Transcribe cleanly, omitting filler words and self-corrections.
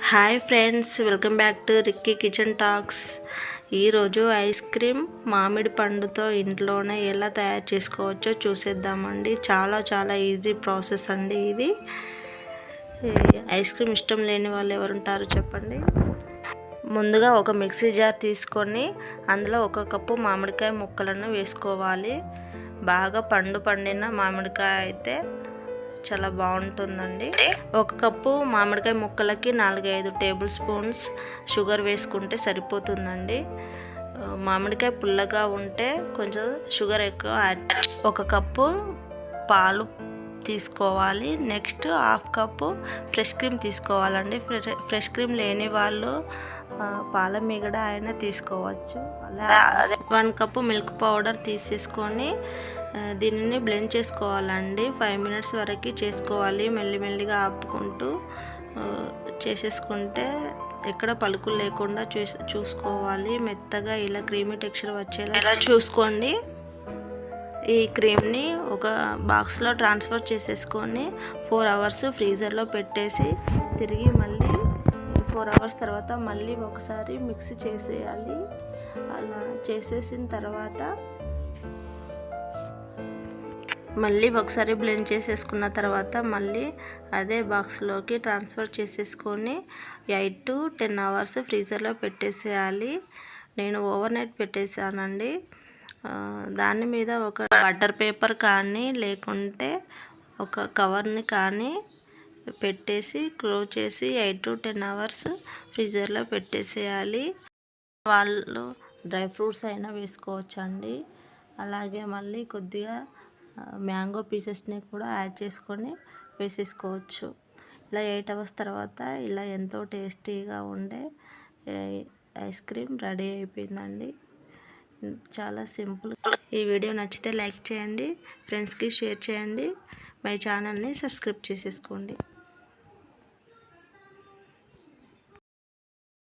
Hi friends, welcome back to Ricky kitchen talks. ఈరోజు ice cream మామిడి పండుతో ఇంట్లోనే ఎలా తయారు చేసుకోవచ్చో చూసేద్దామండి. చాలా ఈజీ ప్రాసెస్ అండి ఇది. ఐస్ క్రీమ్ ఇష్టం లేని వాళ్ళు ఎవరుంటారు చెప్పండి. ముందుగా ఒక మిక్సీ జార్ తీసుకొని అందులో 1 కప్పు మామిడికాయ ముక్కలను వేసుకోవాలి. బాగా పండిన మామిడికాయ అయితే చాలా బాగుంటుందండి. 1 కప్పు మామిడికాయ ముక్కలకి 4-5 టేబుల్ స్పూన్స్ షుగర్ వేసుకుంటే సరిపోతుందండి. మామిడికాయ పుల్లగా ఉంటే కొంచెం షుగర్ ఎక్కువ 1 కప్పు పాలు తీసుకోవాలి. నెక్స్ట్ 1/2 కప్పు ఫ్రెష్ క్రీమ్ తీసుకోవాలండి. ఫ్రెష్ క్రీమ్ లేని వాళ్ళు పాల మీగడ అయినా తీసుకోవచ్చు. అదే 1 కప్పు మిల్క్ పౌడర్ తీసేసుకొని దీనిని బ్లెండ్ చేసుకోవాలండి. 5 మినిట్స్ వరకు చేసుకోవాలి. మెల్లిగా ఆపుకుంటూ చేసేసుకుంటే ఎక్కడ పలుకులు లేకుండా చూసుకోవాలి. మెత్తగా ఇలా క్రీమీ టెక్స్చర్ వచ్చేలా చూసుకోండి. ఈ క్రీమ్ని ఒక బాక్స్లో ట్రాన్స్ఫర్ చేసేసుకొని 4 అవర్స్ ఫ్రీజర్లో పెట్టేసి తిరిగి మళ్ళీ 4 అవర్స్ తర్వాత మళ్ళీ ఒకసారి మిక్సీ చేసేయాలి. అలా చేసేసిన తర్వాత మళ్ళీ ఒకసారి బ్లెండ్ చేసేసుకున్న తర్వాత మళ్ళీ అదే బాక్స్లోకి ట్రాన్స్ఫర్ చేసేసుకొని 8 to 10 అవర్స్ ఫ్రీజర్లో పెట్టేసేయాలి. నేను ఓవర్ నైట్ పెట్టేసానండి. దాని మీద ఒక బటర్ పేపర్ కానీ లేకుంటే ఒక కవర్ని కానీ పెట్టేసి క్లోజ్ చేసి 8 to 10 అవర్స్ ఫ్రీజర్లో పెట్టేసేయాలి. వాళ్ళు డ్రై ఫ్రూట్స్ అయినా వేసుకోవచ్చండి. అలాగే మళ్ళీ కొద్దిగా మ్యాంగో పీసెస్ని కూడా యాడ్ చేసుకొని వేసేసుకోవచ్చు. ఇలా 8 అవర్స్ తర్వాత ఇలా ఎంతో టేస్టీగా ఉండే ఐస్ క్రీమ్ రెడీ అయిపోయిందండి. చాలా సింపుల్. ఈ వీడియో నచ్చితే లైక్ చేయండి, ఫ్రెండ్స్కి షేర్ చేయండి, మై ఛానల్ని సబ్స్క్రైబ్ చేసేసుకోండి.